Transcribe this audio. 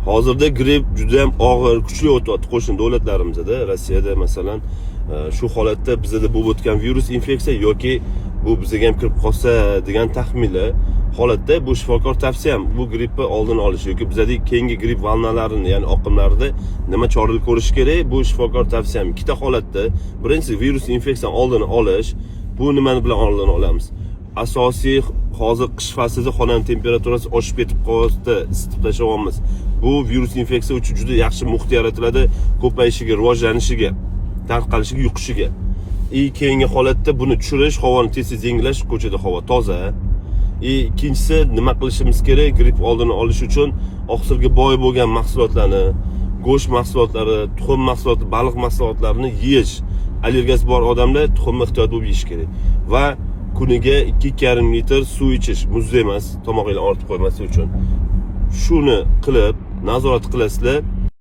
Hozirda gripp juda ham og'ir, kuchli o'tyapti qo'shni davlatlarimizda. Rossiyada masalan shu holatda bizda bo'lib o'tgan virus infeksiya yoki bu bizga ham kirib qolsa degan taxminlar holatda bu shifokor tavsiyam bu grippni oldini olish yoki bizadagi keyingi gripp valnalarini, ya'ni oqimlarida nima choralar ko'rish kerak, bu shifokor tavsiyam. Ikkita holatda, birinchisi virus infeksiyani oldini olish. Bu nimani bilan oldini olamiz? Asosiy hozir qish faslida xonaning temperaturasi oshib ketib qolsa, isitib tashlayapmiz. Bu virus infeksiya uchun juda yaxshi muhit yaratiladi, ko'payishiga, rivojlanishiga, tarqalishiga, yuqishiga. Keyingi holatda buni tushirish, havoni tez-tez yangilash, ko'chada havo toza. Ikkinchisi nima qilishimiz kerak? Gripp oldini olish uchun oqsilga boy bo'lgan mahsulotlarni, go'sht mahsulotlari, tuxum mahsulotlari, baliq mahsulotlarini yeyish. Allergiyasi bor odamlar tuxumni ehtiyot bo'lib yeyish kerak va kuniga 2,5 litr suv ichish, muzda emas, tomog'ingni ortib qo'ymaslik uchun. Shuni qilib, nazorat qilasizlar,